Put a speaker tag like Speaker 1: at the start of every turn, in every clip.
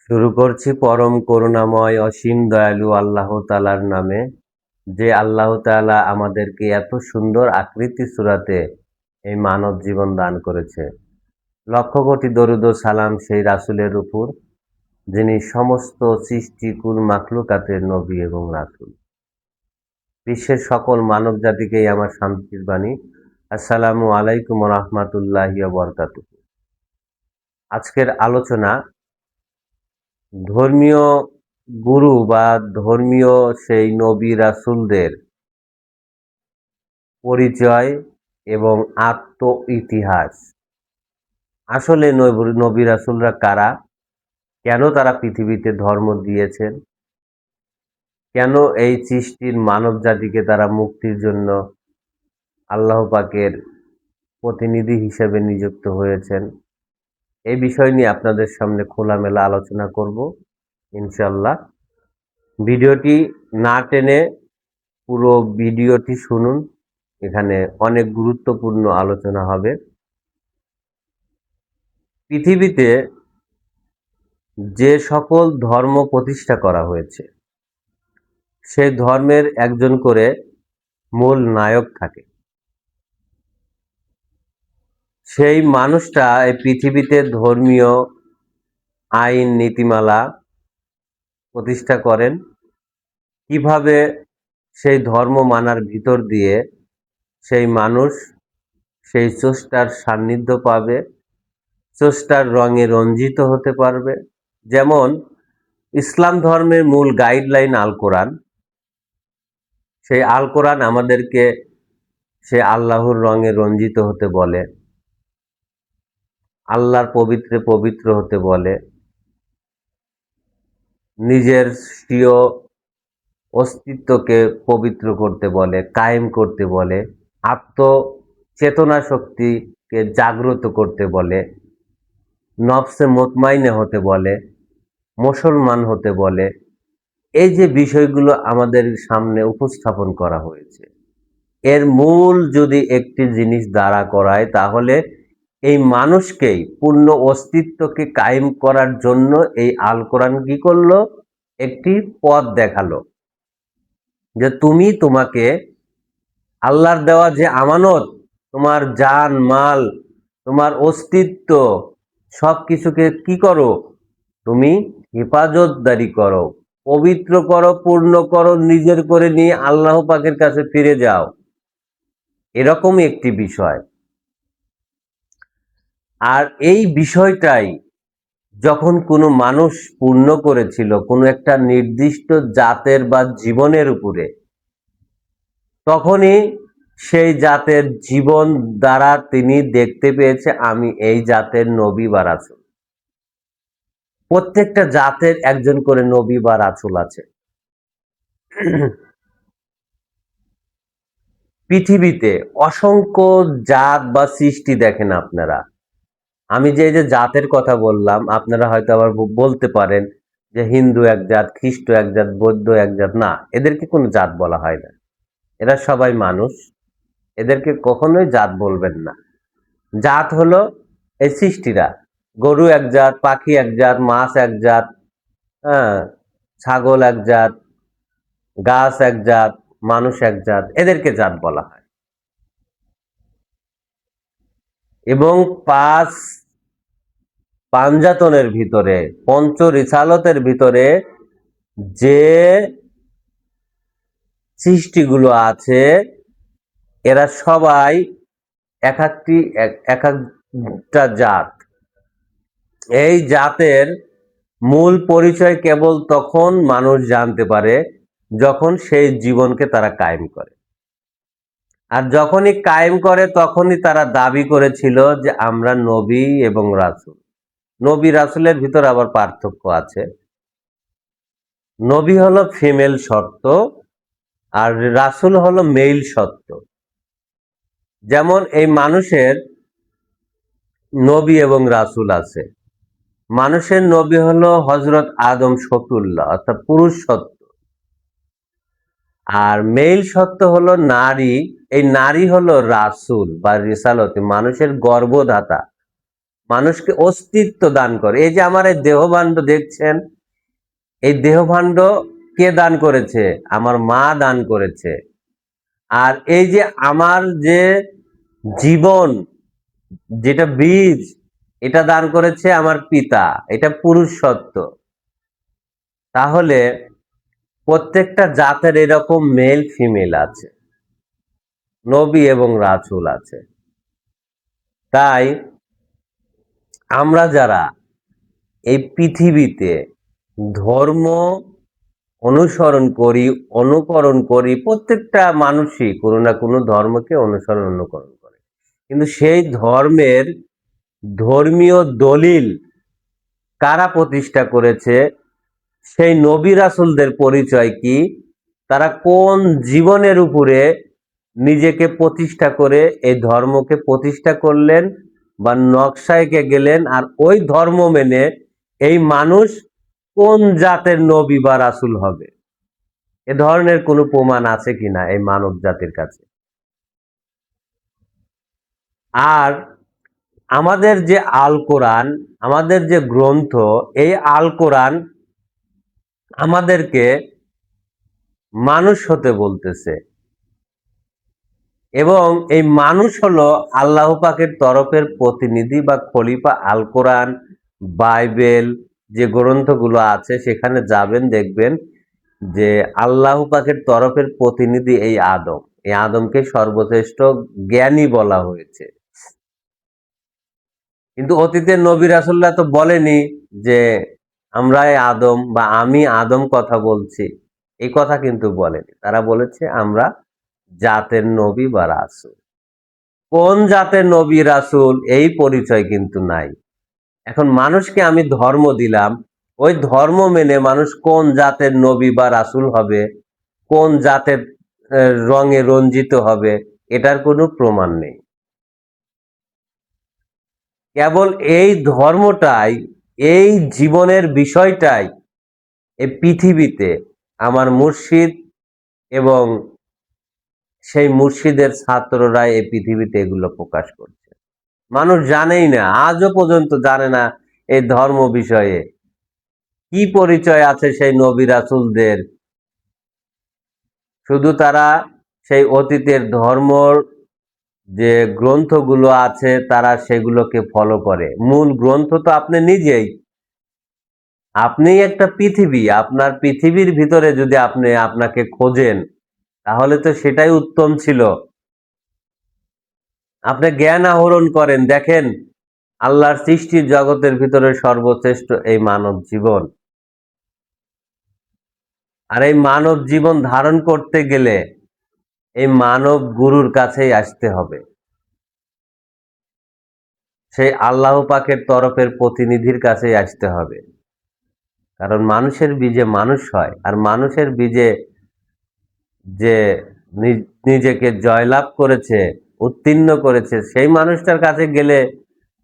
Speaker 1: শুরু করছি পরম করুণাময় অসীম দয়ালু আল্লাহ তাআলার নামে। যে আল্লাহ তাআলা আমাদেরকে এত সুন্দর আকৃতি সূরাতে এই মানব জীবন দান করেছে। লক্ষ কোটি দরুদ ও সালাম সেই রাসূলের উপর, যিনি সমস্ত সৃষ্টি কুল মাখলুকাতের নবী এবং রাসূল। বিশ্বের সকল মানব জাতিকেই আমার শান্তির বাণী। আসসালামু আলাইকুম ওয়া রাহমাতুল্লাহি ওয়া বারাকাতুহু। আজকের আলোচনা ধর্মীয় গুরু বা ধর্মীয় সেই নবী রাসূলদের পরিচয় এবং আত্ম ইতিহাস। আসলে নবী রাসূলরা কারা? কেন তারা পৃথিবীতে ধর্ম দিয়েছেন? কেন এই সৃষ্টির মানব জাতিকে তারা মুক্তির জন্য আল্লাহ পাকের প্রতিনিধি হিসেবে নিযুক্ত হয়েছেন? এই বিষয় নিয়ে আপনাদের সামনে খোলামেলা আলোচনা করব ইনশাআল্লাহ। ভিডিওটি না টেনে পুরো ভিডিওটি শুনুন, এখানে অনেক গুরুত্বপূর্ণ আলোচনা হবে। পৃথিবীতে যে সকল ধর্ম প্রতিষ্ঠা করা হয়েছে, সেই ধর্মের একজন করে মূল নায়ক থাকে। সেই মানুষটা এই পৃথিবীতে ধর্মীয় আইন নীতিমালা প্রতিষ্ঠা করেন। কিভাবে সেই ধর্ম মানার ভিতর দিয়ে সেই মানুষ সেই স্রষ্টার সান্নিধ্য পাবে, স্রষ্টার রঙে রঞ্জিত হতে পারবে। যেমন ইসলাম ধর্মের মূল গাইডলাইন আল কোরআন। সেই আল কোরআন আমাদেরকে সে আল্লাহর রঙে রঞ্জিত হতে বলে, আল্লাহর পবিত্রে পবিত্র হতে বলে, নিজের স্বীয় অস্তিত্বকে পবিত্র করতে বলে, কায়েম করতে বলে, আত্মচেতনা শক্তিকে জাগ্রত করতে বলে, নফসে মুতমাইনে হতে বলে, মুসলমান হতে বলে। এই যে বিষয়গুলো আমাদের সামনে উপস্থাপন করা হয়েছে, এর মূল যদি একটি জিনিস দাঁড়া করায়, তাহলে এই মানুষকেই পূর্ণ অস্তিত্বকে কায়েম করার জন্য এই আল কোরআন কি করলো? একটি পথ দেখালো যে তুমি তোমাকে আল্লাহর দেওয়া যে আমানত, তোমার জান মাল, তোমার অস্তিত্ব, সব কিছুকে কি করো? তুমি হেফাজতদারি করো, পবিত্র করো, পূর্ণ করো, নিজের করে নিয়ে আল্লাহ পাকের কাছে ফিরে যাও। এরকমই একটি বিষয়। আর এই বিষয়টাই যখন কোনো মানুষ পূর্ণ করেছিল কোনো একটা নির্দিষ্ট জাতের বা জীবনের উপরে, তখনই সেই জাতের জীবন দ্বারা তিনি দেখতে পেয়েছে আমি এই জাতের নবী বা রাসূল। প্রত্যেকটা জাতের একজন করে নবী বা রাসূল আছে। পৃথিবীতে অসংখ্য জাত বা সৃষ্টি দেখেন আপনারা। আমি যে জাতের কথা বললাম, আপনারা হয়তো আবার বলতে পারেন যে হিন্দু এক জাত, খ্রিস্ট এক জাত, বৌদ্ধ এক জাত। না, এদেরকে কোনো জাত বলা হয় না। এরা সবাই মানুষ, এদেরকে কখনোই জাত বলবেন না। জাত হলো এই সৃষ্টিরা। গরু এক জাত, পাখি এক জাত, মাছ এক জাত, হ্যাঁ, ছাগল এক জাত, গাছ এক জাত, মানুষ এক জাত, এদেরকে জাত বলা হয়। এবং পাঁচ পাঞ্জাতনের ভিতরে, পঞ্চ রিসালতের ভিতরে যে সৃষ্টিগুলো আছে, এরা সবাই এক একটা জাত। এই জাতের মূল পরিচয় কেবল তখন মানুষ জানতে পারে যখন সেই জীবনকে তারা কায়েম করে। আর যখনই কায়েম করে তখনই তারা দাবি করেছিল যে আমরা নবী এবং রাসূল। নবী রাসূলের ভিতর আবার পার্থক্য আছে। নবী হলো ফিমেল সত্য আর রাসূল হলো মেল সত্য। যেমন এই মানুষের নবী এবং রাসূল আছে। মানুষের নবী হলো হযরত আদম শফিউল্লাহ, অর্থাৎ পুরুষ সত্য। আর মেল সত্য হলো নারী। এই নারী হলো রাসূল বা রিসালতে, মানুষের গর্ভধাতা, মানুষকে অস্তিত্ব দান করে। এই যে আমার এই দেহভাণ্ড দেখছেন, এই দেহভাণ্ড কে দান করেছে? আমার মা দান করেছে। আর এই যে আমার যে জীবন, যেটা বীজ, এটা দান করেছে আমার পিতা। এটা পুরুষ সত্য। তাহলে প্রত্যেকটা জাতের এরকম মেল ফিমেল আছে, নবী এবং রাসূল আছে। তাই আমরা যারা এই পৃথিবীতে ধর্ম অনুসরণ করি, অনুকরণ করি, প্রত্যেকটা মানুষই কোনো না কোনো ধর্মকে অনুসরণ অনুকরণ করে, কিন্তু সেই ধর্মের ধর্মীয় দলিল কারা প্রতিষ্ঠা করেছে, সেই নবী রাসূলদের পরিচয় কি, তারা কোন জীবনের উপরে নিজেকে প্রতিষ্ঠা করে এই ধর্মকে প্রতিষ্ঠা করলেন বা নকশায় গেলেন, আর ওই ধর্ম মেনে এই মানুষ কোন জাতের নবী বা রাসূল হবে, এ ধরনের কোনো প্রমাণ আছে কিনা এই মানব জাতির কাছে? আর আমাদের যে আল কোরআন, আমাদের যে গ্রন্থ, এই আল কোরআন আমাদেরকে মানুষ হতে বলতেছে, এবং এই মানুষ হলো আল্লাহ পাকের তরফের প্রতিনিধি বা খলিফা। আল কোরআন, বাইবেল যে গ্রন্থগুলো আছে সেখানে যাবেন, দেখবেন যে আল্লাহ পাকের তরফের প্রতিনিধি এই আদম। এই আদমকে সর্বশ্রেষ্ঠ জ্ঞানী বলা হয়েছে। কিন্তু অতীতের নবী রাসূলরা তো বলেনি যে আমরাই আদম বা আমি আদম কথা বলছি, এই কথা কিন্তু বলেনি। তারা বলেছে আমরা জাতের নবী বা রাসূল। কোন জাতের নবী রাসূল এই পরিচয় কিন্তু নাই। এখন মানুষকে আমি ধর্ম দিলাম, ওই ধর্ম মেনে মানুষ কোন জাতের নবী বা রাসূল হবে, কোন জাতের রঙে রঞ্জিত হবে, এটার কোনো প্রমাণ নেই। কেবল এই ধর্মটাই, এই জীবনের বিষয়টাই এই পৃথিবীতে আমার মুর্শিদ এবং সেই মুর্শিদের ছাত্ররা এই পৃথিবীতে এগুলো প্রকাশ করছে। মানুষ জানেই না, আজও পর্যন্ত জানে না এই ধর্ম বিষয়ে কি পরিচয় আছে সেই নবী রাসূলদের। শুধু তারা সেই অতীতের ধর্মর যে গ্রন্থগুলো আছে তারা সেগুলোকে ফলো করে। মূল গ্রন্থ তো আপনি নিজেই, আপনি একটা পৃথিবী, আপনার পৃথিবীর ভিতরে যদি আপনি আপনাকে খোঁজেন, তাহলে তো সেটাই উত্তম ছিল। আপনি জ্ঞান আহরণ করেন, দেখেন আল্লাহর সৃষ্টির জগতের ভিতরে সর্বশ্রেষ্ঠ এই মানব জীবন। আর এই মানব জীবন ধারণ করতে গেলে এই মানব গুরুর কাছেই আসতে হবে, সেই আল্লাহ পাকের তরফের প্রতিনিধির কাছেই আসতে হবে। কারণ মানুষের বীজে মানুষ হয়, আর মানুষের বীজে যে নিজেকে জয়লাভ করেছে, উত্তীর্ণ করেছে, সেই মানুষটার কাছে গেলে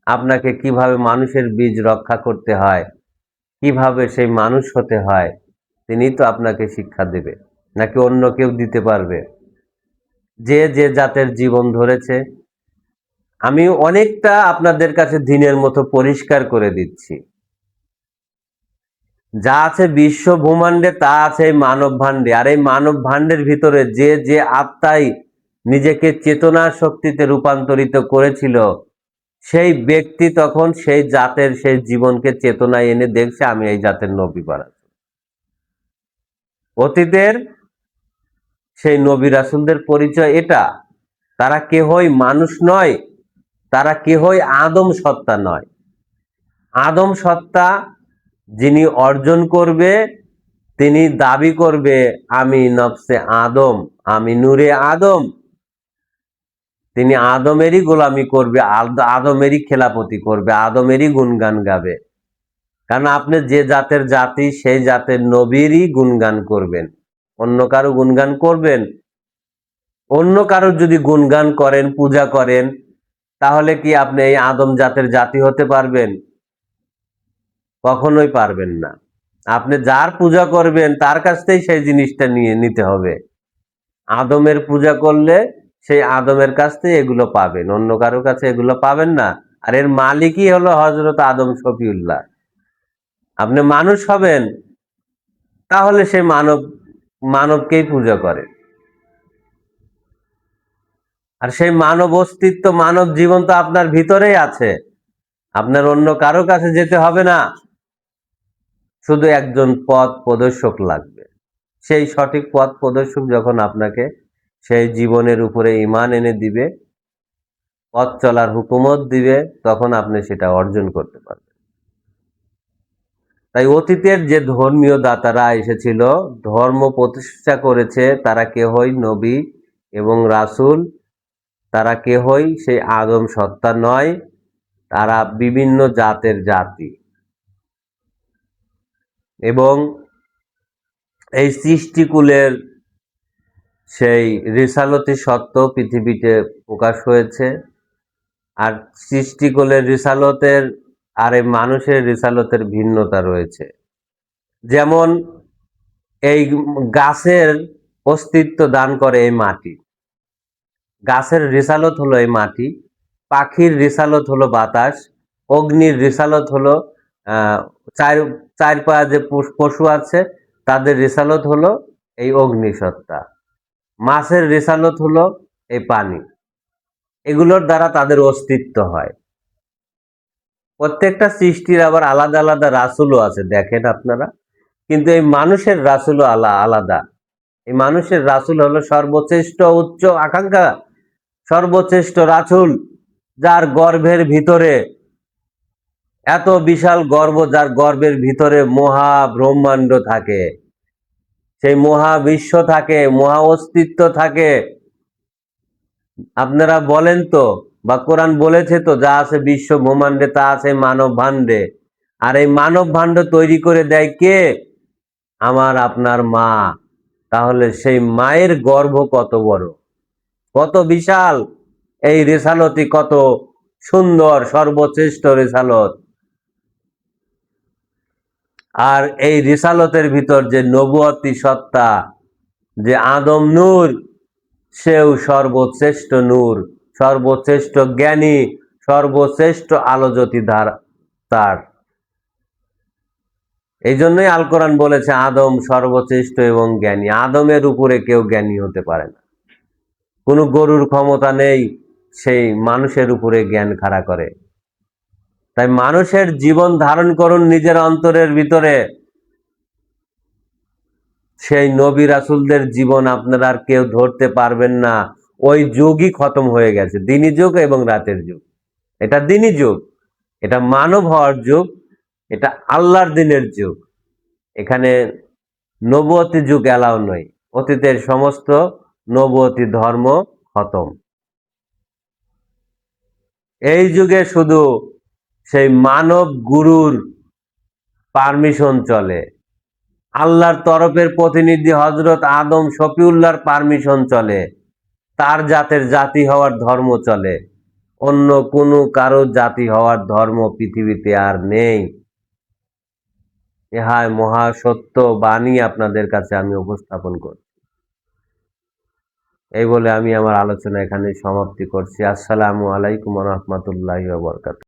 Speaker 1: আপনাকে কিভাবে মানুষের বীজ রক্ষা করতে হয়, কিভাবে সেই মানুষ হতে হয়, তিনি তো আপনাকে শিক্ষা দেবে, নাকি অন্য কেউ দিতে পারবে? যে যে জাতের জীবন ধরেছে, আমি অনেকটা আপনাদের কাছে দিনের মতো পরিষ্কার করে দিচ্ছি। যা আছে বিশ্ব ব্রহ্মাণ্ডে তা আছে এই মানব ভাণ্ডে, আর এই মানব ভাণ্ডের ভিতরে যে যে আত্মাই নিজেকে চেতনার শক্তিতে রূপান্তরিত করেছিল, সেই ব্যক্তি তখন সেই জাতের সেই জীবনকে চেতনায় এনে দেখছে আমি এই জাতের নবী বানাচ্ছি। অতীতের সেই নবী রাসূলদের পরিচয় এটা। তারা কেহই মানুষ নয়, তারা কেহই আদম সত্তা নয়। আদম সত্তা যিনি অর্জন করবে, তিনি দাবি করবে আমি নফসে আদম, আমি নূরে আদম। তিনি আদমেরই গোলামি করবে, আদমেরই খেলাপতি করবে, আদমেরই গুণগান গাবে। কারণ আপনি যে জাতের জাতি, সেই জাতের নবীরই গুণগান করবেন, অন্য কারো গুণগান করবেন? অন্য কারো যদি গুণগান করেন, পূজা করেন, তাহলে কি আপনি এই আদম জাতের জাতি হতে পারবেন? কখনোই পারবেন না। আপনি যার পূজা করবেন তার কাছ থেকেই সেই জিনিসটা নিয়ে নিতে হবে। আদমের পূজা করলে সেই আদমের কাছ থেকে এগুলো পাবেন, অন্য কারো কাছে এগুলো পাবেন না। আর এর মালিকই হলো হযরত আদম শফিউল্লাহ। আপনি মানুষ হবেন, তাহলে সে মানবকেই পূজা করে। আর সেই মানব অস্তিত্ব, মানব জীবন তো আপনার ভিতরেই আছে। আপনার অন্য কারো কাছে যেতে হবে না, শুধু একজন পথ প্রদর্শক লাগবে। সেই সঠিক পথ প্রদর্শক যখন আপনাকে সেই জীবনের উপরে ঈমান এনে দিবে, পথ চলার হুকুমত দিবে, তখন আপনি সেটা অর্জন করতে পারবেন। তাই অতীতের যে ধর্মীয় দাতারা এসেছিল, ধর্ম প্রতিষ্ঠা করেছে, তারা কেহই নবী এবং রাসূল, তারা কেহই সেই আদম সত্তা নয়। তারা বিভিন্ন জাতের জাতি, এবং এই সৃষ্টিকুলের সেই রিসালতি সত্য পৃথিবীতে প্রকাশ হয়েছে। আর সৃষ্টিকুলের রিসালতের আর এই মানুষের রিসালতের ভিন্নতা রয়েছে। যেমন এই গাছের অস্তিত্ব দান করে এই মাটি, গাছের রিসালত হলো এই মাটি, পাখির রিসালত হলো বাতাস, অগ্নির রিসালত হলো আহ চার চার পায়া যে পশু আছে তাদের রিসালত হলো এই অগ্নিসত্তা, মাছের রিসালত হলো এই পানি। এগুলোর দ্বারা তাদের অস্তিত্ব হয়। প্রত্যেকটা সৃষ্টির আবার আলাদা আলাদা রাসূলও আছে, দেখেন আপনারা। কিন্তু এই মানুষের রাসূলও আলাদা। এই মানুষের রাসূল হলো সর্বশ্রেষ্ঠ উচ্চ আকাঙ্ক্ষা, সর্বশ্রেষ্ঠ রাসূল, যার গর্ভের ভিতরে এত বিশাল গর্ভ, যার গর্ভের ভিতরে মহা ব্রহ্মাণ্ড থাকে, সেই মহাবিশ্ব থাকে, মহা অস্তিত্ব থাকে। আপনারা বলেন তো, বা কোরআন বলেছে তো, যা আছে বিশ্ব ব্রহ্মাণ্ডে তা আছে মানব ভাণ্ডে। আর এই মানব ভাণ্ড তৈরি করে দেয় কে? আমার আপনার মা। তাহলে সেই মায়ের গর্ভ কত বড়, কত বিশাল, এই রেসালতি কত সুন্দর, সর্বশ্রেষ্ঠ রেসালত। আর এই রিসালতের ভিতর যে নবুয়তি সত্তা, যে আদম নূর, সেও সর্বশ্রেষ্ঠ নূর, সর্বশ্রেষ্ঠ জ্ঞানী, সর্বশ্রেষ্ঠ আলোজ্যোতি তার। এই জন্যই আল কোরআন বলেছে আদম সর্বশ্রেষ্ঠ এবং জ্ঞানী। আদমের উপরে কেউ জ্ঞানী হতে পারে না। কোনো গরুর ক্ষমতা নেই সেই মানুষের উপরে জ্ঞান খাড়া করে। তাই মানুষের জীবন ধারণ করুন নিজের অন্তরের ভিতরে। সেই নবী রাসূলদের জীবন আপনারা আর কেউ ধরতে পারবেন না। ওই যুগই খতম হয়ে গেছে, দিনী যুগ এবং রাতের যুগ। এটা দিনী যুগ, এটা মানব হওয়ার যুগ, এটা আল্লাহর দিনের যুগ। এখানে নবুয়তি যুগ এলাও নয়। অতীতের সমস্ত নবুয়তি ধর্ম খতম। এই যুগে শুধু সেই মানব গুরুর পারমিশন চলে, আল্লাহর তরফের প্রতিনিধি হযরত আদম শফিউল্লাহর পারমিশন চলে, তার জাতের জাতি হওয়ার ধর্ম চলে। অন্য কোনো কারো জাতি হওয়ার ধর্ম পৃথিবীতে আর নেই। ইহাই মহা সত্য বাণী আপনাদের কাছে আমি উপস্থাপন করছি। এই বলে আমি আমার আলোচনা এখানে সমাপ্তি করছি। আসসালামু আলাইকুম ওয়া রাহমাতুল্লাহি ওয়া বারাকাতুহু।